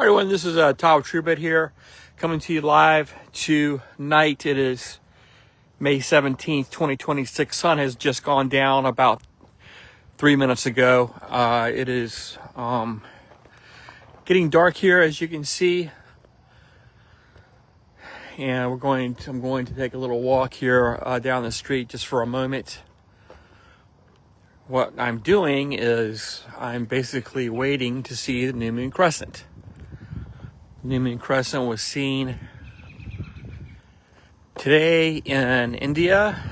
Hi everyone, this is Todd Kallenbach here, coming to you live tonight. It is May 17th, 2026. Sun has just gone down about 3 minutes ago. It is getting dark here, as you can see, and I'm going to take a little walk here down the street just for a moment. What I'm doing is I'm basically waiting to see the new moon crescent. New moon crescent was seen today in India.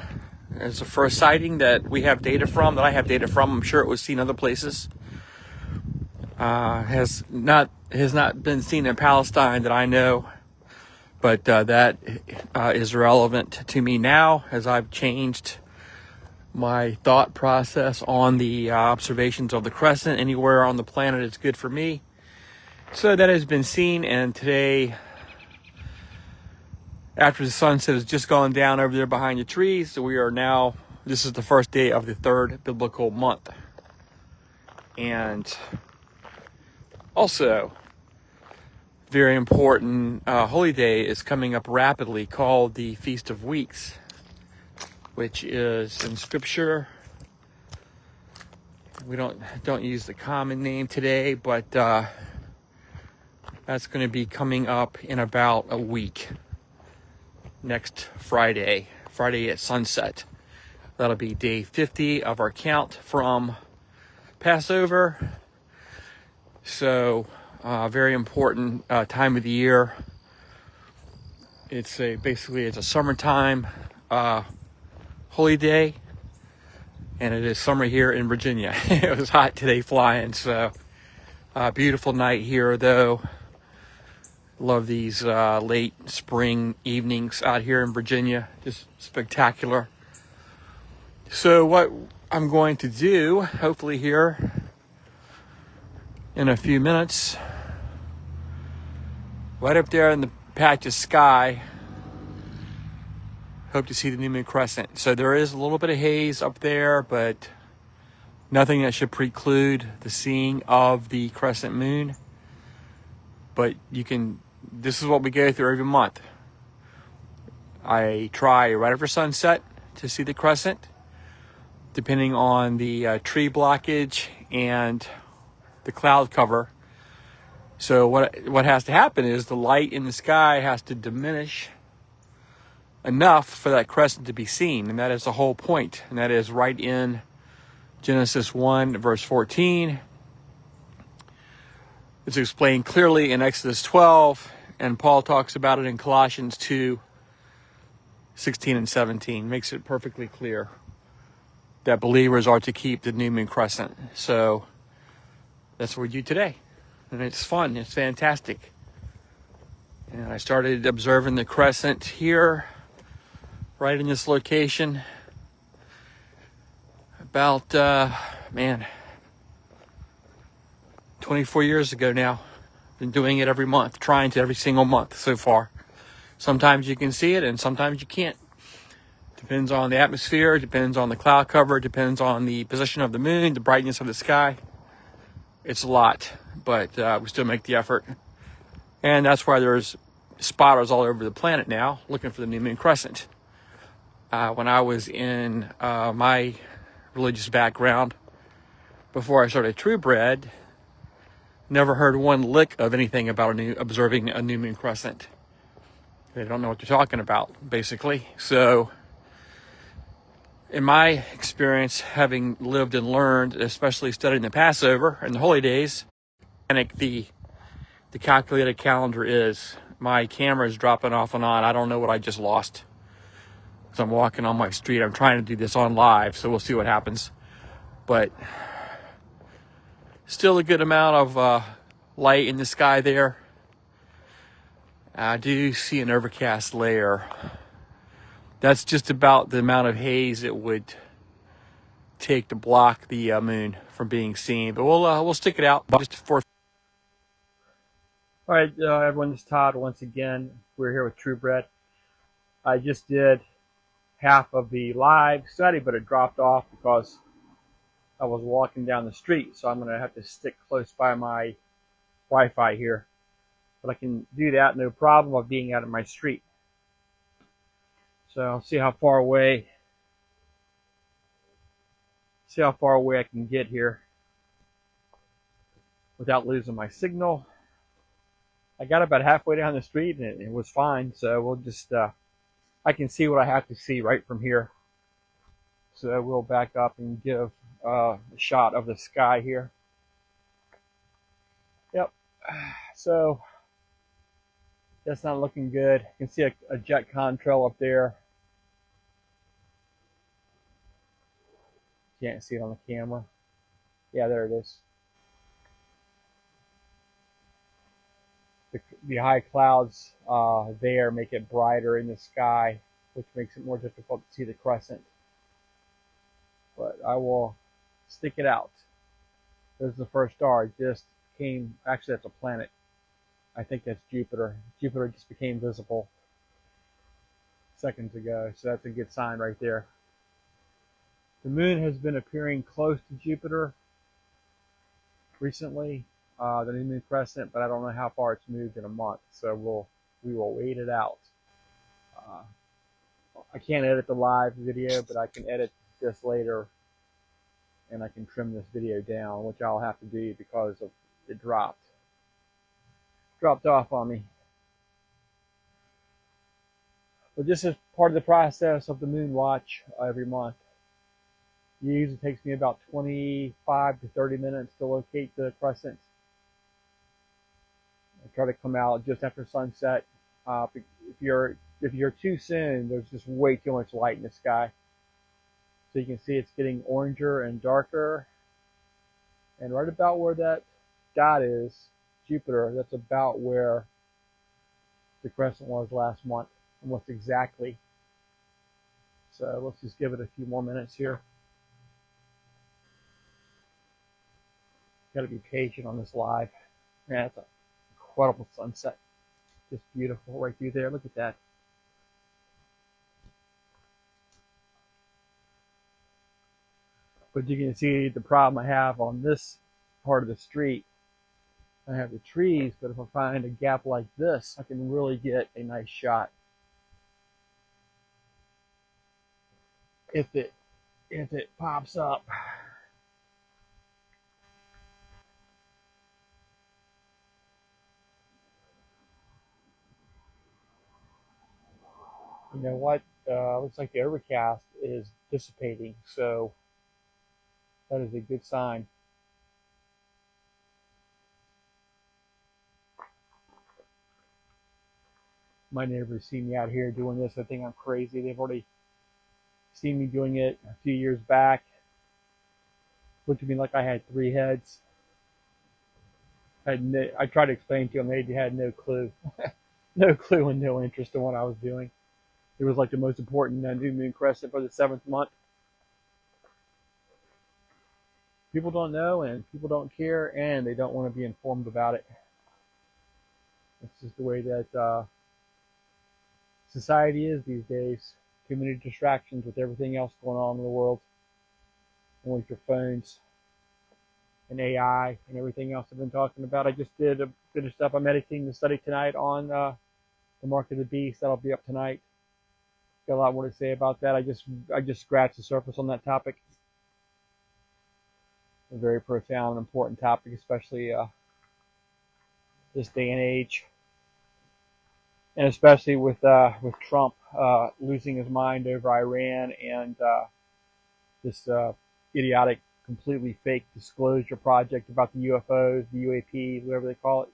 It's the first sighting that we have data from, that I have data from. I'm sure it was seen other places. Has not been seen in Palestine that I know, but that is relevant to me now as I've changed my thought process on the observations of the crescent. Anywhere on the planet is good for me. So that has been seen, and today, after the sunset has just gone down over there behind the trees, we are now, this is the first day of the third biblical month. And also, very important holy day is coming up rapidly, called the Feast of Weeks, which is in Scripture. We don't use the common name today, but that's going to be coming up in about a week. Next Friday at sunset. That'll be day 50 of our count from Passover. So, very important time of the year. It's basically a summertime holy day, and it is summer here in Virginia. It was hot today flying, so beautiful night here though. Love these late spring evenings out here in Virginia. Just spectacular. So what I'm going to do, hopefully here in a few minutes, right up there in the patch of sky, hope to see the new moon crescent. So there is a little bit of haze up there, but nothing that should preclude the seeing of the crescent moon. But this is what we go through every month. I try right after sunset to see the crescent, depending on the tree blockage and the cloud cover. So what has to happen is the light in the sky has to diminish enough for that crescent to be seen, and that is the whole point. And that is right in Genesis 1, verse 14. It's explained clearly in Exodus 12, and Paul talks about it in Colossians 2, 16 and 17. Makes it perfectly clear that believers are to keep the new moon crescent. So that's what we do today. And it's fun. It's fantastic. And I started observing the crescent here, right in this location, about, 24 years ago now. Been doing it every month, trying to every single month so far. Sometimes you can see it and sometimes you can't. Depends on the atmosphere, depends on the cloud cover, depends on the position of the moon, the brightness of the sky. It's a lot, but we still make the effort. And that's why there's spotters all over the planet now looking for the new moon crescent. When I was in my religious background, before I started True Bread, never heard one lick of anything about observing a new moon crescent. They don't know what they're talking about, basically. So, in my experience, having lived and learned, especially studying the Passover and the holy days, and the calculated calendar is, my camera is dropping off and on. I don't know what I just lost. So I'm walking on my street. I'm trying to do this on live, so we'll see what happens. But still a good amount of light in the sky there. I do see an overcast layer. That's just about the amount of haze it would take to block the moon from being seen. But we'll stick it out just for. All right, everyone. This is Todd once again. We're here with True Bread. I just did half of the live study, but it dropped off because I was walking down the street, so I'm going to have to stick close by my Wi-Fi here. But I can do that no problem of being out of my street. So I'll see how far away I can get here without losing my signal. I got about halfway down the street and it was fine. So we'll just, I can see what I have to see right from here. So we'll back up and give a shot of the sky here. Yep. So that's not looking good. You can see a jet contrail up there. Can't see it on the camera. Yeah, there it is. The high clouds there make it brighter in the sky, which makes it more difficult to see the crescent. But I will stick it out. There's the first star. It just came, actually that's a planet. I think that's Jupiter. Jupiter just became visible seconds ago, so that's a good sign right there. The moon has been appearing close to Jupiter recently, the new moon crescent, but I don't know how far it's moved in a month, so we will wait it out. I can't edit the live video, but I can edit this later, and I can trim this video down, which I'll have to do because of it dropped off on me. But this is part of the process of the moon watch every month. It usually takes me about 25 to 30 minutes to locate the crescent. I try to come out just after sunset. If you're too soon, there's just way too much light in the sky. So you can see it's getting oranger and darker. And right about where that dot is, Jupiter, that's about where the crescent was last month, almost exactly. So let's just give it a few more minutes here. Got to be patient on this live. Yeah, it's an incredible sunset. Just beautiful right through there. Look at that. But you can see the problem I have on this part of the street. I have the trees, but if I find a gap like this, I can really get a nice shot. If it pops up. You know what? Looks like the overcast is dissipating, so that is a good sign. My neighbors see me out here doing this. I think I'm crazy. They've already seen me doing it a few years back. Looked at me like I had 3 heads. I tried to explain to them. They had no clue. No clue and no interest in what I was doing. It was like the most important new moon crescent for the 7th month. People don't know, and people don't care, and they don't want to be informed about it. It's just the way that society is these days. Too many distractions with everything else going on in the world, and with your phones and AI and everything else I've been talking about. I just finished up. I'm editing the study tonight on the Mark of the Beast. That'll be up tonight. Got a lot more to say about that. I just scratched the surface on that topic. A very profound and important topic, especially this day and age, and especially with Trump losing his mind over Iran and this idiotic, completely fake disclosure project about the UFOs, the UAP, whatever they call it.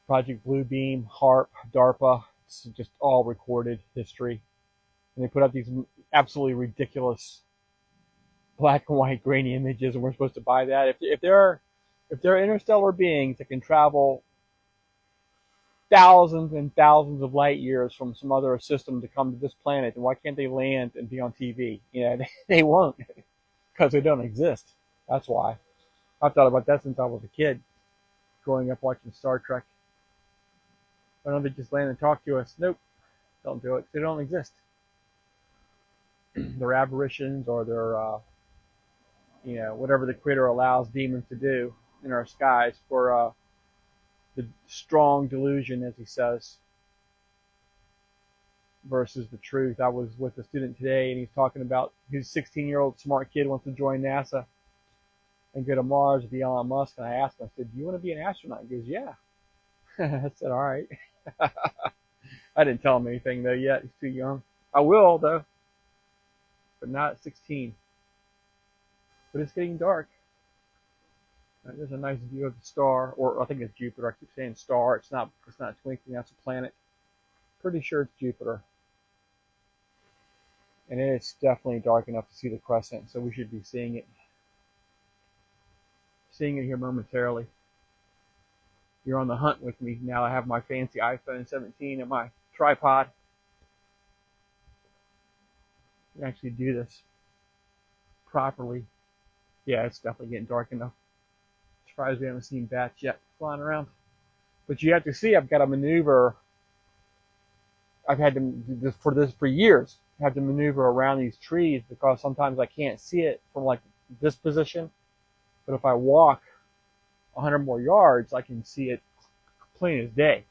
Project Bluebeam, HARP, DARPA. It's just all recorded history. And they put up these absolutely ridiculous black and white grainy images, and we're supposed to buy that. If there are interstellar beings that can travel thousands and thousands of light years from some other system to come to this planet, then why can't they land and be on TV? You know, they won't, because they don't exist. That's why. I've thought about that since I was a kid, growing up watching Star Trek. Why don't they just land and talk to us? Nope, don't do it. They don't exist. They're aberrations, or they're whatever the Creator allows demons to do in our skies for the strong delusion, as he says, versus the truth. I was with a student today, and he's talking about his 16-year-old smart kid wants to join NASA and go to Mars with Elon Musk. And I asked him, I said, do you want to be an astronaut? He goes, yeah. I said, all right. I didn't tell him anything, though, yet. He's too young. I will, though, but not at 16. But it's getting dark. There's a nice view of the star, or I think it's Jupiter. I keep saying star. It's not twinkling. That's a planet. Pretty sure it's Jupiter. And it's definitely dark enough to see the crescent, so we should be seeing it. Seeing it here momentarily. You're on the hunt with me. Now I have my fancy iPhone 17 and my tripod. I can actually do this properly. Yeah, it's definitely getting dark enough. Surprised we haven't seen bats yet flying around. But you have to see, I've got to maneuver. I've had to do this for years. I have to maneuver around these trees because sometimes I can't see it from like this position. But if I walk 100 more yards, I can see it plain as day.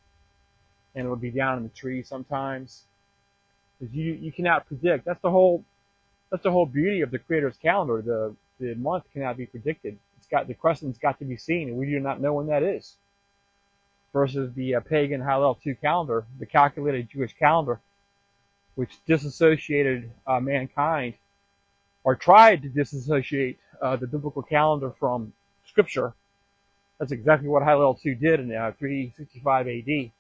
And it'll be down in the trees sometimes. Because you cannot predict. That's the whole beauty of the Creator's calendar. The month cannot be predicted. The crescent's got to be seen, and we do not know when that is. Versus the pagan Hallel 2 calendar, the calculated Jewish calendar, which disassociated mankind, or tried to disassociate the biblical calendar from Scripture. That's exactly what Hallel 2 did in 365 AD.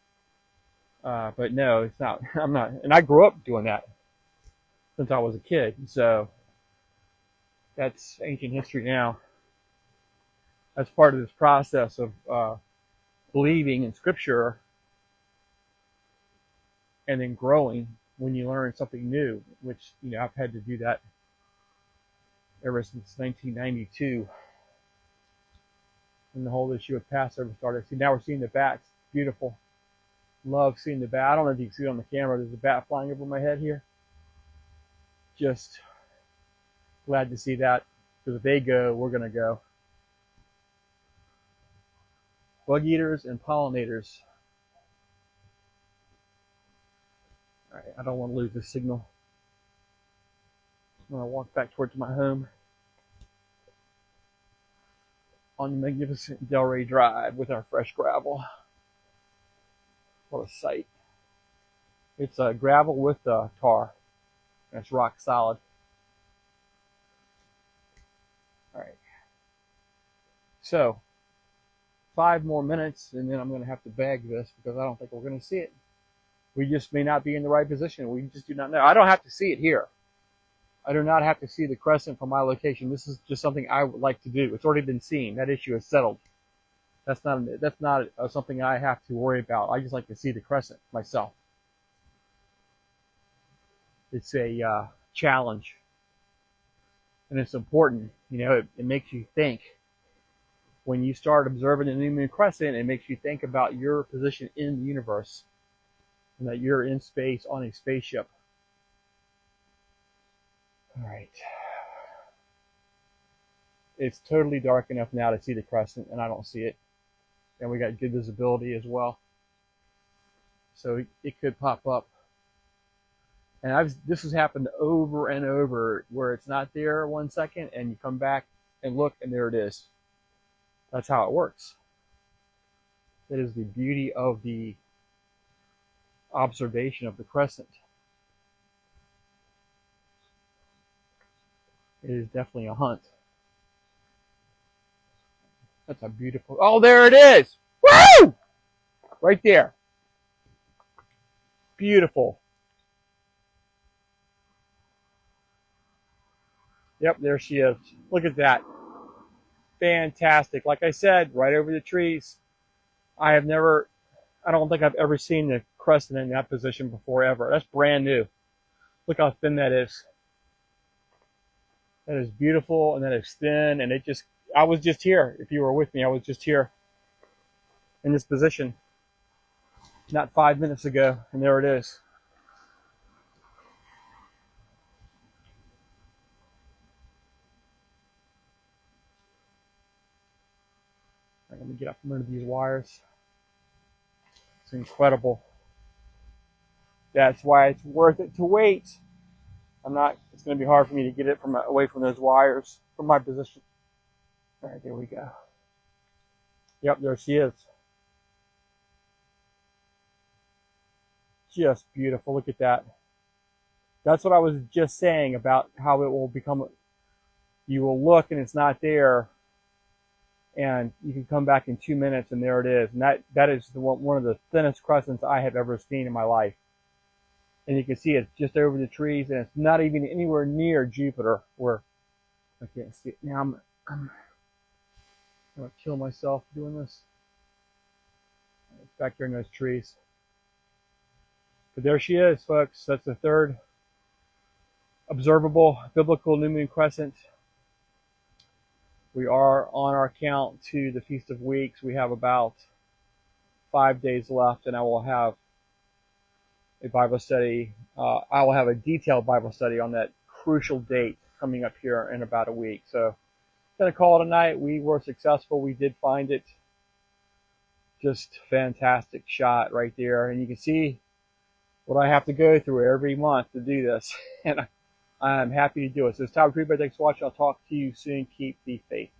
But no, it's not. I'm not. And I grew up doing that since I was a kid. So that's ancient history now. That's part of this process of believing in Scripture and then growing when you learn something new, which, I've had to do that ever since 1992 when the whole issue of Passover started. See, now we're seeing the bats. Beautiful. Love seeing the bat. I don't know if you can see it on the camera. There's a bat flying over my head here. Just glad to see that, because if they go, we're going to go. Bug eaters and pollinators. All right, I don't want to lose this signal. I'm going to walk back towards my home on the magnificent Delray Drive with our fresh gravel. What a sight. It's gravel with tar. And it's rock solid. All right. So, 5 more minutes, and then I'm going to have to bag this because I don't think we're going to see it. We just may not be in the right position. We just do not know. I don't have to see it here. I do not have to see the crescent from my location. This is just something I would like to do. It's already been seen. That issue is settled. That's not something I have to worry about. I just like to see the crescent myself. It's a challenge, and it's important. It makes you think. When you start observing the new moon crescent, it makes you think about your position in the universe, and that you're in space on a spaceship. All right. It's totally dark enough now to see the crescent, and I don't see it. And we got good visibility as well. So it could pop up. And this has happened over and over, where it's not there 1 second, and you come back and look, and there it is. That's how it works. That is the beauty of the observation of the crescent. It is definitely a hunt. That's a beautiful... Oh, there it is! Woo! Right there. Beautiful. Yep, there she is. Look at that. Fantastic. Like I said, right over the trees. I don't think I've ever seen the crescent in that position before, ever. That's brand new. Look how thin that is. That is beautiful, and that is thin, and I was just here. If you were with me, I was just here in this position not 5 minutes ago, and there it is. All right, let me get up from under these wires. It's incredible. That's why it's worth it to wait. It's going to be hard for me to get it away from those wires from my position. All right, there we go. Yep, there she is. Just beautiful. Look at that. That's what I was just saying about how it will become. You will look and it's not there, and you can come back in 2 minutes and there it is. And that is one of the thinnest crescents I have ever seen in my life. And you can see it's just over the trees, and it's not even anywhere near Jupiter where I can't see it. Now I'm going to kill myself doing this. It's back there in those trees. But there she is, folks. That's the third observable biblical new moon crescent. We are on our count to the Feast of Weeks. We have about 5 days left, and I will have a Bible study. I will have a detailed Bible study on that crucial date coming up here in about a week. So I'm going to call it a night. We were successful. We did find it. Just fantastic shot right there. And you can see what I have to go through every month to do this. And I'm happy to do it. So it's Todd Kallenbach. Thanks for watching. I'll talk to you soon. Keep the faith.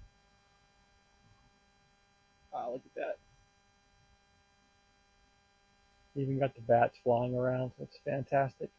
Wow, look at that. Even got the bats flying around. That's fantastic.